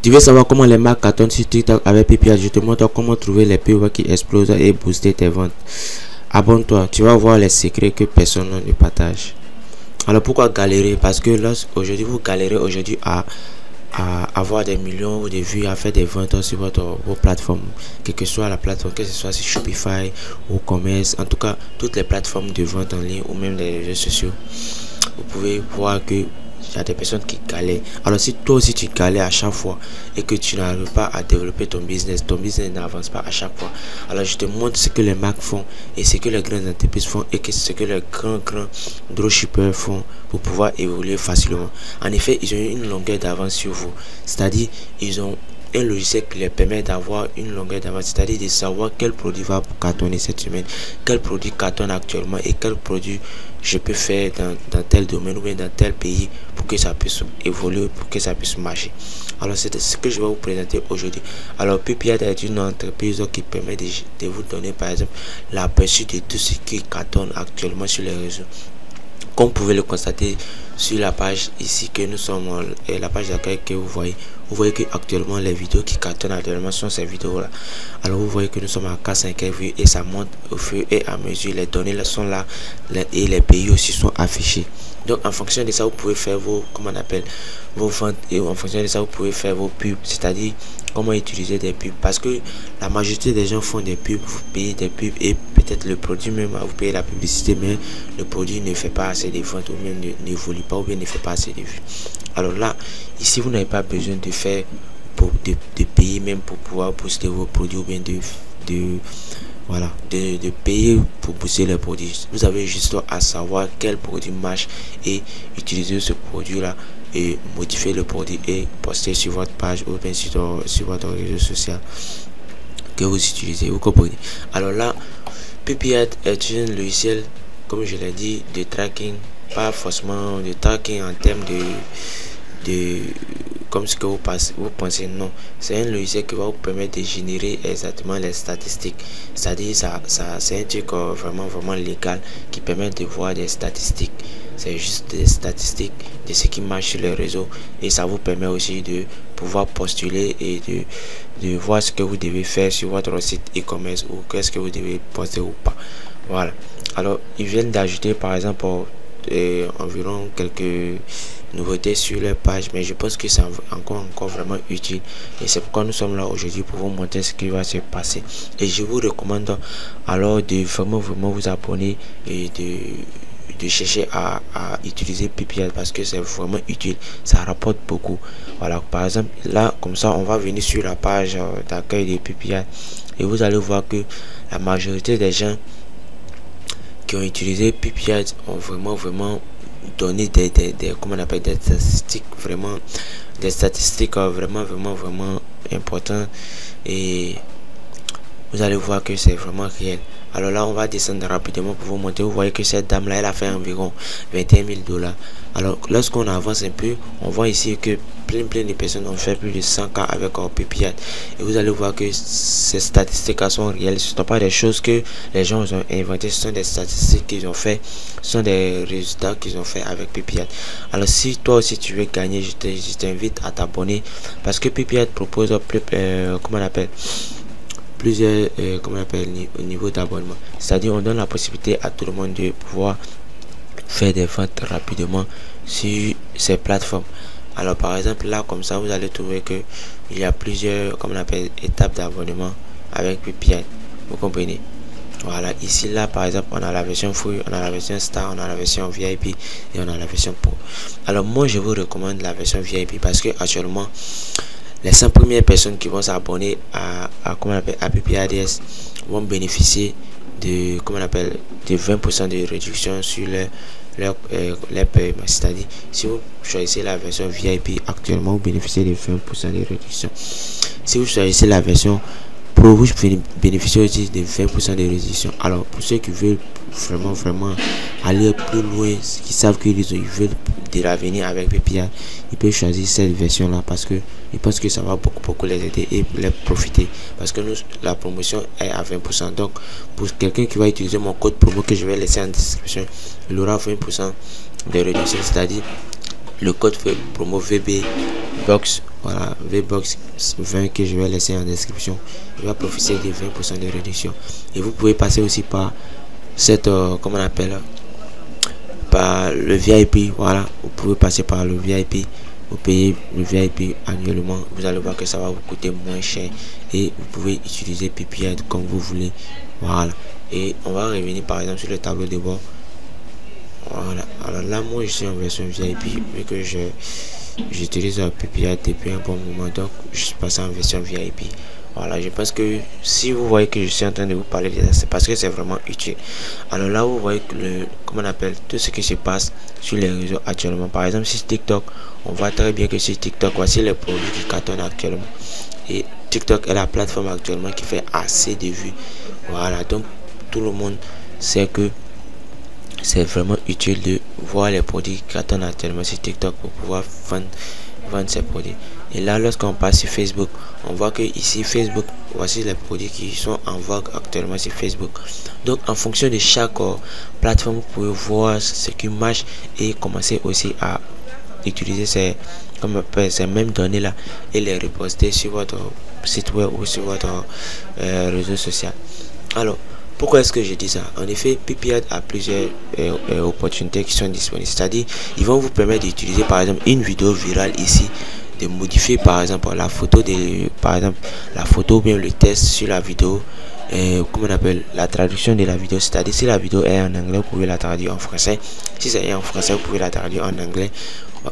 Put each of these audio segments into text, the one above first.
Tu veux savoir comment les marques cartonnent sur TikTok avec PPA? Je te montre comment trouver les pubs qui explosent et booster tes ventes. Abonne-toi, tu vas voir les secrets que personne ne partage. Alors pourquoi galérer? Parce que aujourd'hui vous galérez aujourd'hui à avoir des millions de vues, à faire des ventes sur vos plateformes, quelle que soit la plateforme, que ce soit sur Shopify ou Commerce, en tout cas toutes les plateformes de vente en ligne ou même les réseaux sociaux. Vous pouvez voir que il y a des personnes qui galèrent. Alors si toi aussi tu galères à chaque fois et que tu n'arrives pas à développer ton business n'avance pas à chaque fois. Alors je te montre ce que les marques font et ce que les grandes entreprises font et ce que les grands dropshippers font pour pouvoir évoluer facilement. En effet, ils ont une longueur d'avance sur vous. C'est-à-dire, ils ont un logiciel qui leur permet d'avoir une longueur d'avance, c'est-à-dire de savoir quel produit va cartonner cette semaine, quel produit cartonne actuellement et quel produit je peux faire dans tel domaine ou bien dans tel pays pour que ça puisse évoluer, pour que ça puisse marcher. Alors c'est ce que je vais vous présenter aujourd'hui. Alors PPA est une entreprise qui permet de vous donner par exemple l'aperçu de tout ce qui cartonne actuellement sur les réseaux. Comme vous pouvez le constater sur la page ici que nous sommes, la page d'accueil que vous voyez que actuellement les vidéos qui cartonnent actuellement sont ces vidéos là. Alors vous voyez que nous sommes à 4-5 vues et ça monte au fur et à mesure, les données sont là et les pays aussi sont affichés. Donc en fonction de ça vous pouvez faire vos, comment on appelle, vos ventes, et en fonction de ça vous pouvez faire vos pubs, c'est-à-dire comment utiliser des pubs, parce que la majorité des gens font des pubs, vous payez des pubs et peut-être le produit même vous payez la publicité, mais le produit ne fait pas assez de ventes ou bien n'évolue pas ou bien ne fait pas assez de vues. Alors là ici vous n'avez pas besoin de faire de payer même pour pouvoir booster vos produits ou bien de payer pour booster les produits. Vous avez juste à savoir quel produit marche et utiliser ce produit là et modifier le produit et poster sur votre page ou bien sur votre réseau social que vous utilisez. Vous comprenez? Alors là, PPA est un logiciel, comme je l'ai dit, de tracking, pas forcément de tracking en termes de comme ce que vous pensez, non. C'est un logiciel qui va vous permettre de générer exactement les statistiques. C'est-à-dire c'est un truc vraiment légal qui permet de voir des statistiques. C'est juste des statistiques de ce qui marche sur les réseaux et ça vous permet aussi de pouvoir postuler et de voir ce que vous devez faire sur votre site e-commerce ou qu'est-ce que vous devez poster ou pas. Voilà. Alors ils viennent d'ajouter par exemple environ quelques nouveautés sur leur page, mais je pense que c'est encore vraiment utile et c'est pourquoi nous sommes là aujourd'hui pour vous montrer ce qui va se passer. Et je vous recommande alors de vraiment vous abonner et de chercher à utiliser PPA parce que c'est vraiment utile, ça rapporte beaucoup. Voilà, par exemple là comme ça on va venir sur la page d'accueil de PPA et vous allez voir que la majorité des gens qui ont utilisé PPA ont vraiment donné comment on appelle, des statistiques vraiment importantes et vous allez voir que c'est vraiment réel. Alors là on va descendre rapidement pour vous montrer. Vous voyez que cette dame là elle a fait environ 21 000 $. Alors lorsqu'on avance un peu, on voit ici que plein de personnes ont fait plus de 100K avec leur PPA et vous allez voir que ces statistiques sont réelles. Ce ne sont pas des choses que les gens ont inventées, ce sont des statistiques qu'ils ont fait, ce sont des résultats qu'ils ont fait avec PPA. Alors si toi aussi tu veux gagner, je t'invite à t'abonner parce que PPA propose comment on appelle, plusieurs niveau d'abonnement, c'est-à-dire on donne la possibilité à tout le monde de pouvoir faire des ventes rapidement sur ces plateformes. Alors par exemple là comme ça vous allez trouver que il y a plusieurs étapes d'abonnement avec PPA, vous comprenez? Voilà, ici là par exemple on a la version free, on a la version star, on a la version VIP et on a la version pro. Alors moi je vous recommande la version VIP parce que actuellement les 100 premières personnes qui vont s'abonner à PPA ADS vont bénéficier de de 20% de réduction sur leur paiement. C'est-à-dire si vous choisissez la version VIP actuellement vous bénéficiez de 20% de réduction. Si vous choisissez la version pro vous bénéficiez aussi de 20% de réduction. Alors pour ceux qui veulent vraiment aller plus loin, qui savent qu'ils veulent de l'avenir avec PPA, ils peuvent choisir cette version là parce que ils pensent que ça va beaucoup les aider et les profiter parce que la promotion est à 20%. Donc pour quelqu'un qui va utiliser mon code promo que je vais laisser en description, il aura 20% de réduction, c'est-à-dire le code promo VB Box voilà, VBox 20 que je vais laisser en description. Il va profiter des 20% de réduction. Et vous pouvez passer aussi par cette, comment on appelle, par le VIP. Voilà, vous pouvez passer par le VIP. Vous payez le VIP annuellement. Vous allez voir que ça va vous coûter moins cher. Et vous pouvez utiliser PPI comme vous voulez. Voilà. Et on va revenir par exemple sur le tableau de bord. Voilà. Alors là, moi, je suis en version VIP. Vu que j'utilise PPI depuis un bon moment. Donc, je suis passé en version VIP. Voilà, je pense que si vous voyez que je suis en train de vous parler de ça, c'est parce que c'est vraiment utile. Alors là, vous voyez que comment on appelle, tout ce qui se passe sur les réseaux actuellement. Par exemple, sur TikTok, on voit très bien que sur TikTok, voici les produits qui cartonnent actuellement. Et TikTok est la plateforme actuellement qui fait assez de vues. Voilà, donc tout le monde sait que c'est vraiment utile de voir les produits qui cartonnent actuellement sur TikTok pour pouvoir vendre ces produits. Et là, lorsqu'on passe sur Facebook, on voit que ici Facebook, voici les produits qui sont en vogue actuellement sur Facebook. Donc en fonction de chaque plateforme, vous pouvez voir ce qui marche et commencer aussi à utiliser ces mêmes données là et les reposter sur votre site web ou sur votre réseau social. Alors pourquoi est-ce que je dis ça? En effet, PPI a plusieurs opportunités qui sont disponibles. C'est-à-dire, ils vont vous permettre d'utiliser par exemple une vidéo virale ici, de modifier par exemple la photo ou bien le texte sur la vidéo, comment on appelle, la traduction de la vidéo. C'est-à-dire, si la vidéo est en anglais, vous pouvez la traduire en français. Si c'est en français, vous pouvez la traduire en anglais.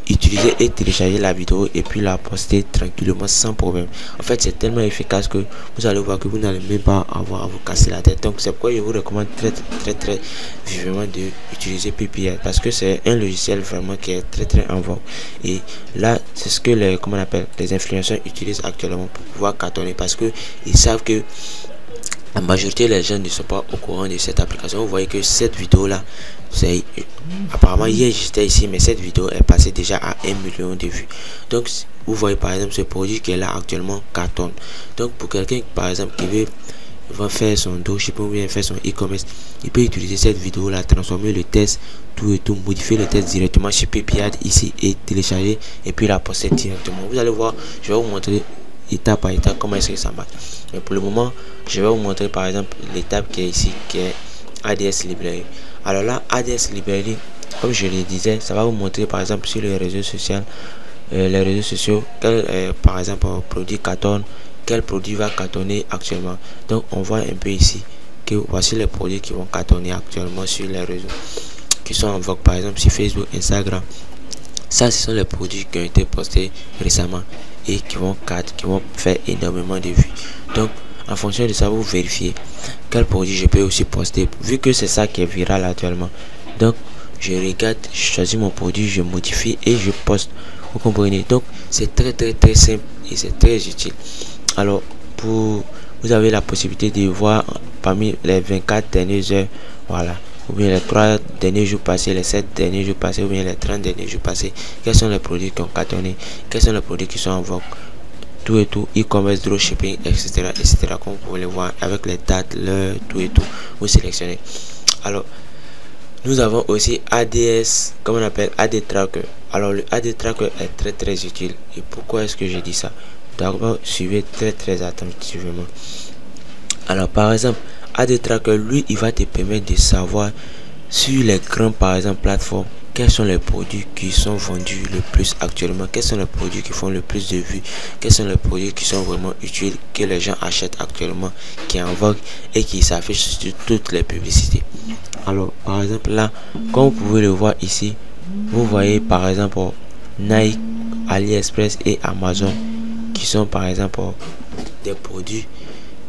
Utiliser et télécharger la vidéo et puis la poster tranquillement sans problème. En fait, c'est tellement efficace que vous allez voir que vous n'allez même pas avoir à vous casser la tête. Donc c'est pourquoi je vous recommande très vivement de utiliser PPI, parce que c'est un logiciel vraiment qui est très en vogue. Et là, c'est ce que les influenceurs utilisent actuellement pour pouvoir cartonner, parce que ils savent que la majorité des gens ne sont pas au courant de cette application. Vous voyez que cette vidéo là, c'est apparemment hier j'étais ici, mais cette vidéo est passée déjà à 1 million de vues. Donc vous voyez par exemple ce produit qui est là actuellement cartonne. Donc pour quelqu'un par exemple qui va faire son dropshipping ou bien faire son e-commerce, il peut utiliser cette vidéo là, transformer le texte, tout et tout, modifier le texte directement sur PPI ici et télécharger et puis la poster directement. Vous allez voir, je vais vous montrer étape par étape comment est-ce que ça marche. Mais pour le moment, je vais vous montrer par exemple l'étape qui est ici, qui est ADS Library. Alors là, ADS Library, comme je le disais, ça va vous montrer par exemple sur les réseaux sociaux, quel par exemple produit cartonne, quel produit va cartonner actuellement. Donc on voit un peu ici que voici les produits qui vont cartonner actuellement sur les réseaux qui sont en vogue, par exemple sur Facebook, Instagram. Ça, ce sont les produits qui ont été postés récemment et qui vont faire énormément de vues. Donc en fonction de ça, vous vérifiez quel produit je peux aussi poster, vu que c'est ça qui est viral actuellement. Donc je regarde, je choisis mon produit, je modifie et je poste. Vous comprenez? Donc c'est très simple et c'est très utile. Alors vous avez la possibilité de voir parmi les 24 dernières heures, voilà, ou bien les 3 derniers jours passés, les 7 derniers jours passés, ou bien les 30 derniers jours passés, quels sont les produits qui ont cartonné, quels sont les produits qui sont en vogue, tout et tout, e-commerce, dropshipping, etc., comme vous pouvez le voir avec les dates, l'heure, tout et tout, vous sélectionnez. Alors nous avons aussi ADS, comme on appelle AD Tracker. Alors le AD Tracker est très utile. Et pourquoi est-ce que je dis ça? D'abord, suivez très attentivement. Alors par exemple, AD Tracker, lui, il va te permettre de savoir sur les grandes par exemple plateformes quels sont les produits qui sont vendus le plus actuellement, quels sont les produits qui font le plus de vues, quels sont les produits qui sont vraiment utiles, que les gens achètent actuellement, qui est en vogue et qui s'affichent sur toutes les publicités. Alors par exemple là, comme vous pouvez le voir ici, vous voyez par exemple Nike, AliExpress et Amazon qui sont par exemple des produits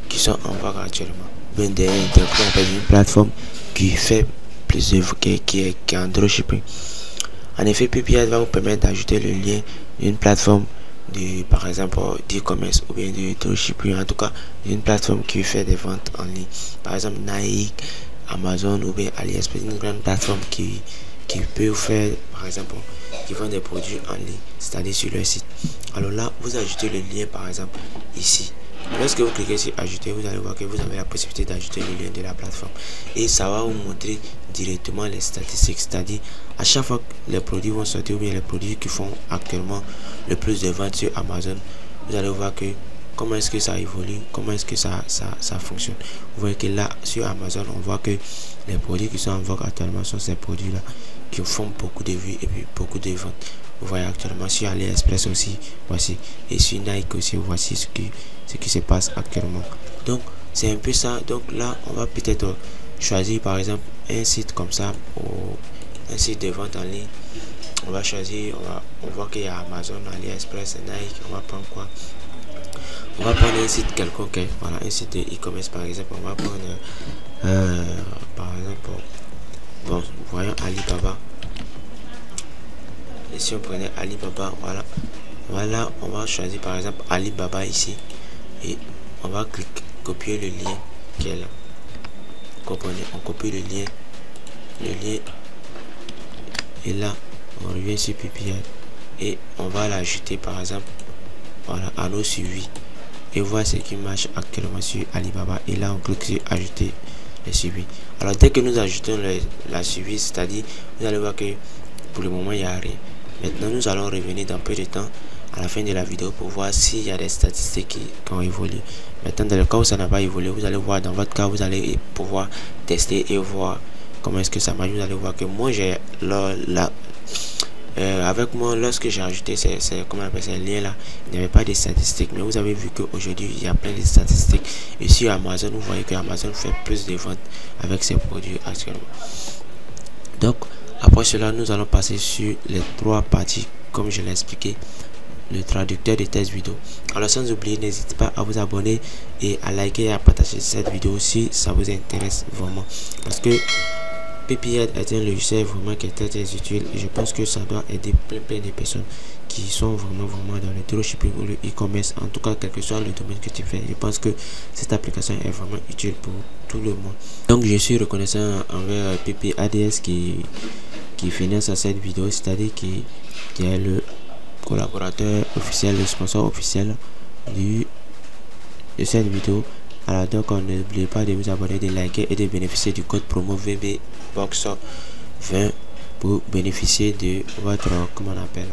qui sont en vogue actuellement. Bien une plateforme qui fait plus de qui est en dropshipping. En effet, PPI va vous permettre d'ajouter le lien d'une plateforme de par exemple d'e-commerce ou bien de dropshipping, en tout cas d'une plateforme qui fait des ventes en ligne, par exemple Nike, Amazon ou bien AliExpress, une grande plateforme qui peut vous faire par exemple qui vend des produits en ligne, c'est-à-dire sur leur site. Alors là, vous ajoutez le lien par exemple ici. Lorsque vous cliquez sur ajouter, vous allez voir que vous avez la possibilité d'ajouter le lien de la plateforme et ça va vous montrer directement les statistiques, c'est-à-dire à chaque fois que les produits vont sortir ou bien les produits qui font actuellement le plus de ventes sur Amazon, vous allez voir que comment est-ce que ça évolue, comment est-ce que ça fonctionne. Vous voyez que là sur Amazon, on voit que les produits qui sont en vogue actuellement sont ces produits là qui font beaucoup de vues et puis beaucoup de ventes. Vous voyez actuellement sur AliExpress aussi, voici, et sur Nike aussi, voici ce qui se passe actuellement. Donc c'est un peu ça. Donc là on va peut-être choisir par exemple un site comme ça, ou un site de vente en ligne. On va choisir, on voit qu'il y a Amazon, AliExpress, Nike. On va prendre quoi? On va prendre un site quelconque, voilà, un site de e-commerce par exemple. On va prendre par exemple, bon, voyons Alibaba. Et si on prenait Alibaba, voilà, on va choisir par exemple Alibaba ici et on va cliquer, copier le lien qui est là. Comprenez, on copie le lien et là on revient sur PPA et on va l'ajouter par exemple, voilà, à nos suivis et voir ce qui marche actuellement sur Alibaba. Et là on clique sur ajouter les suivis. Alors dès que nous ajoutons la suivi, c'est-à-dire vous allez voir que pour le moment il n'y a rien. Maintenant nous allons revenir dans peu de temps à la fin de la vidéo pour voir s'il y a des statistiques qui ont évolué. Maintenant dans le cas où ça n'a pas évolué, vous allez voir dans votre cas, vous allez pouvoir tester et voir comment est-ce que ça marche. Vous allez voir que moi j'ai avec moi, lorsque j'ai ajouté ces liens là, il n'y avait pas de statistiques, mais vous avez vu qu'aujourd'hui il y a plein de statistiques. Et sur Amazon, vous voyez que Amazon fait plus de ventes avec ses produits actuellement. Donc après cela, nous allons passer sur les trois parties comme je l'ai expliqué. Le traducteur de test vidéo. Alors sans oublier, n'hésitez pas à vous abonner et à liker et à partager cette vidéo si ça vous intéresse vraiment, parce que PPA est un logiciel vraiment qui est très utile et je pense que ça doit aider plein de personnes qui sont vraiment dans le dropshipping ou le e-commerce. En tout cas, quel que soit le domaine que tu fais, je pense que cette application est vraiment utile pour tout le monde. Donc je suis reconnaissant envers PPADS qui finance cette vidéo, c'est-à-dire qui est le collaborateur officiel, le sponsor officiel de cette vidéo. Alors donc n'oubliez pas de vous abonner, de liker et de bénéficier du code promo VBBOX20 pour bénéficier de votre, comment on appelle,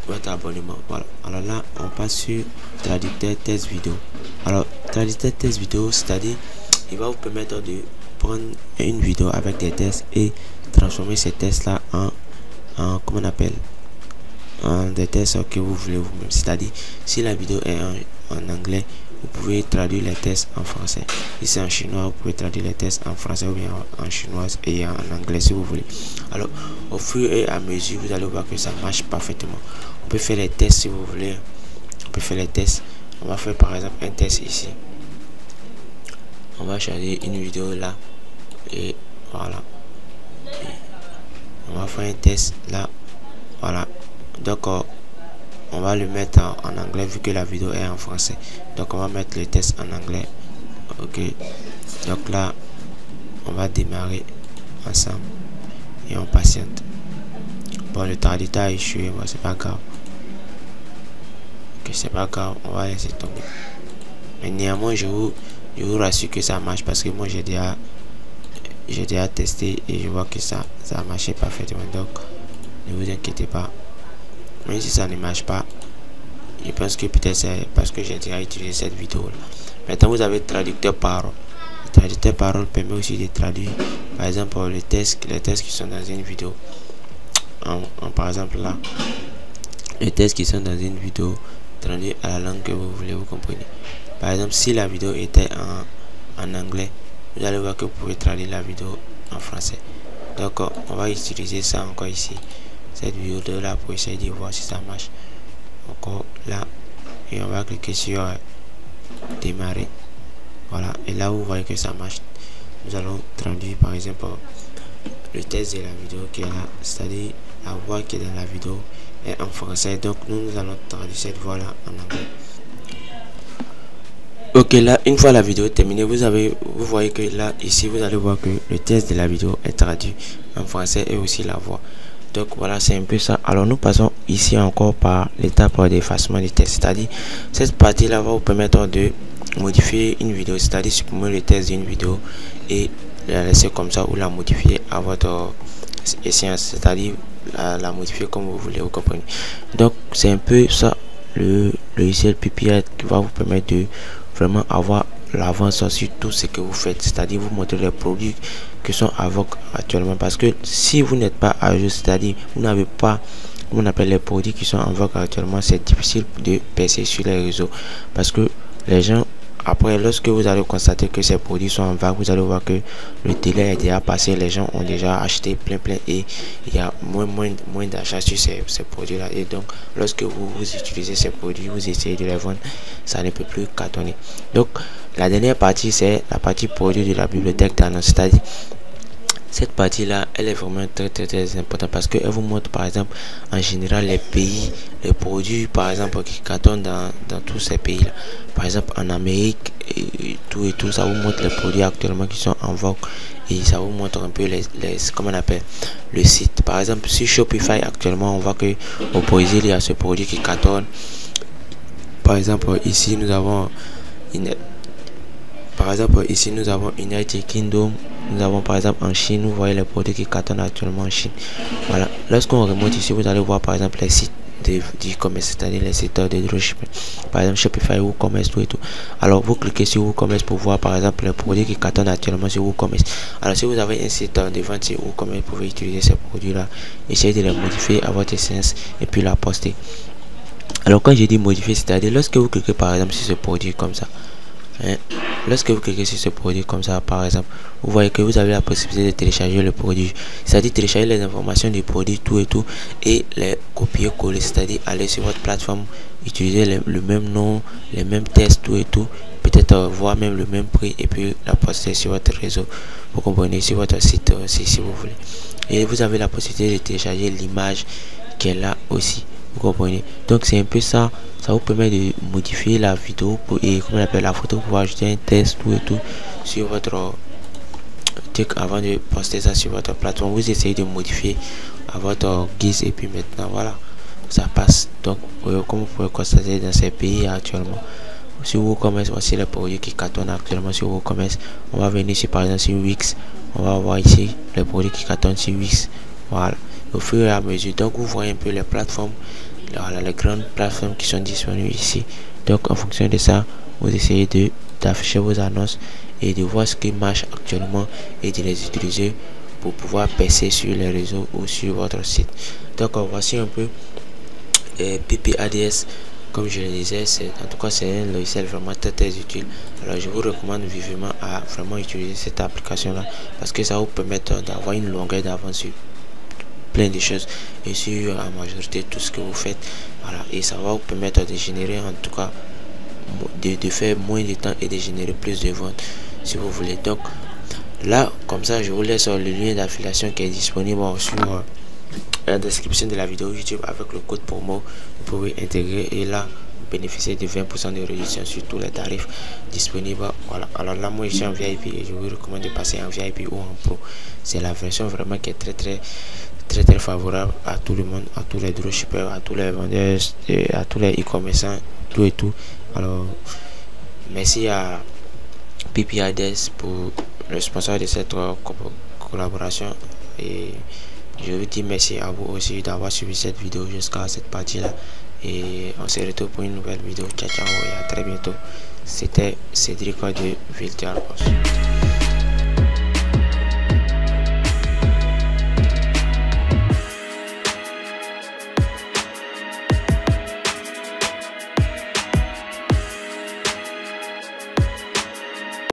votre abonnement. Voilà. Alors là on passe sur traducteur test vidéo. Alors traducteur test vidéo, c'est-à-dire il va vous permettre de prendre une vidéo avec des tests et transformer ces tests là en comment on appelle, des tests que vous voulez vous-même. C'est-à-dire si la vidéo est en anglais, vous pouvez traduire les tests en français. Si c'est en chinois, vous pouvez traduire les tests en français ou bien en chinois et en anglais si vous voulez. Alors au fur et à mesure, vous allez voir que ça marche parfaitement. On peut faire les tests si vous voulez. On peut faire les tests. On va faire par exemple un test ici. On va choisir une vidéo là et voilà. On va faire un test là, voilà. Donc on va le mettre en anglais vu que la vidéo est en français. Donc on va mettre le test en anglais. Ok, donc là on va démarrer ensemble et on patiente. Bon, le traducteur a échoué, bon, c'est pas grave. Ok, c'est pas grave, on va laisser tomber. Mais néanmoins je vous rassure que ça marche, parce que moi j'ai déjà testé et je vois que ça a marché parfaitement. Donc ne vous inquiétez pas, même si ça ne marche pas, je pense que peut-être c'est parce que j'ai déjà utilisé cette vidéo là. Maintenant vous avez traducteur parole. Le traducteur parole permet aussi de traduire par exemple les tests qui sont dans une vidéo par exemple là, les tests qui sont dans une vidéo traduits à la langue que vous voulez, vous comprenez. Par exemple si la vidéo était en anglais, vous allez voir que vous pouvez traduire la vidéo en français. Donc on va utiliser ça encore ici, cette vidéo de là, pour essayer de voir si ça marche. Encore là et on va cliquer sur démarrer. Voilà, et là vous voyez que ça marche. Nous allons traduire par exemple le test de la vidéo qui est là, c'est-à-dire la voix qui est dans la vidéo est en français, donc nous allons traduire cette voix là en anglais. Ok, là une fois la vidéo terminée, vous voyez que là ici vous allez voir que le test de la vidéo est traduit en français et aussi la voix. Donc voilà, c'est un peu ça. Alors nous passons ici encore par l'étape d'effacement du texte, c'est-à-dire cette partie là va vous permettre de modifier une vidéo, c'est-à-dire supprimer le texte d'une vidéo et la laisser comme ça ou la modifier à votre essence, c'est-à-dire la modifier comme vous voulez, vous comprenez. Donc c'est un peu ça le logiciel PPA qui va vous permettre de vraiment avoir l'avance sur tout ce que vous faites, c'est-à-dire vous montrer les produits qui sont à vogue actuellement, parce que si vous n'êtes pas à jour, c'est-à-dire vous n'avez pas, on appelle les produits qui sont en vogue actuellement, c'est difficile de percer sur les réseaux, parce que les gens après, lorsque vous allez constater que ces produits sont en vague, vous allez voir que le délai est déjà passé, les gens ont déjà acheté plein et il y a moins d'achats sur ces produits là, et donc lorsque vous utilisez ces produits, vous essayez de les vendre, ça ne peut plus cartonner. Donc la dernière partie, c'est la partie produit de la bibliothèque d'annonce, c'est-à-dire cette partie là, elle est vraiment très importante, parce qu'elle vous montre par exemple en général les pays, les produits par exemple qui cartonnent dans tous ces pays là, par exemple en Amérique et tout, ça vous montre les produits actuellement qui sont en vogue, et ça vous montre un peu les comment on appelle le site. Par exemple sur Shopify actuellement, on voit que au Brésil il y a ce produit qui cartonne. Par exemple ici nous avons United Kingdom. Nous avons par exemple en Chine, vous voyez les produits qui cartonnent actuellement en Chine. Voilà, lorsqu'on remonte ici, vous allez voir par exemple les sites d'e-commerce, c'est-à-dire les sites de dropshipping, par exemple Shopify, WooCommerce, tout et tout. Alors vous cliquez sur WooCommerce pour voir par exemple les produits qui cartonnent actuellement sur WooCommerce. Alors si vous avez un site de vente sur WooCommerce, vous pouvez utiliser ces produits là, essayez de les modifier à votre essence et puis la poster. Alors quand je dis modifier, c'est-à-dire lorsque vous cliquez par exemple sur ce produit comme ça, lorsque vous cliquez sur ce produit comme ça par exemple, vous voyez que vous avez la possibilité de télécharger le produit, c'est-à-dire télécharger les informations du produit tout et les copier coller, c'est-à-dire aller sur votre plateforme, utiliser le même nom, les mêmes tests tout, peut-être voir même le même prix et puis la poster sur votre réseau, vous comprenez, sur votre site aussi si vous voulez. Et vous avez la possibilité de télécharger l'image qui est là aussi, vous comprenez. Donc c'est un peu ça, ça vous permet de modifier la vidéo et comment on appelle la photo pour ajouter un test tout sur votre truc avant de poster ça sur votre plateforme. Vous essayez de modifier à votre guise et puis maintenant voilà, ça passe. Donc comme vous pouvez constater dans ces pays actuellement, sur WooCommerce, voici les produits qui cartonnent actuellement sur WooCommerce. On va venir sur par exemple sur Wix, on va voir ici les produits qui cartonnent sur Wix. Voilà, au fur et à mesure, donc vous voyez un peu les plateformes, voilà, les grandes plateformes qui sont disponibles ici. Donc en fonction de ça, vous essayez d'afficher vos annonces et de voir ce qui marche actuellement et de les utiliser pour pouvoir percer sur les réseaux ou sur votre site. Donc voici un peu PPADS. Comme je le disais, en tout cas c'est un logiciel vraiment très utile. Alors je vous recommande vivement à vraiment utiliser cette application là, parce que ça vous permet d'avoir une longueur d'avance sur plein de choses et sur la majorité de tout ce que vous faites. Voilà, et ça va vous permettre de générer en tout cas de faire moins de temps et de générer plus de ventes si vous voulez. Donc là comme ça je vous laisse le lien d'affiliation qui est disponible sur la description de la vidéo YouTube. Avec le code promo vous pouvez intégrer et là bénéficier de 20% de réduction sur tous les tarifs disponibles. Voilà, alors là moi je suis en VIP et je vous recommande de passer en VIP ou en Pro. C'est la version vraiment qui est très favorable à tout le monde, à tous les dropshippers, à tous les vendeurs et à tous les e-commerçants, tout. Alors merci à PPADS pour le sponsor de cette collaboration, et je vous dis merci à vous aussi d'avoir suivi cette vidéo jusqu'à cette partie là, et on se retrouve pour une nouvelle vidéo. Ciao et à très bientôt. C'était Cédric de Virtual Boss.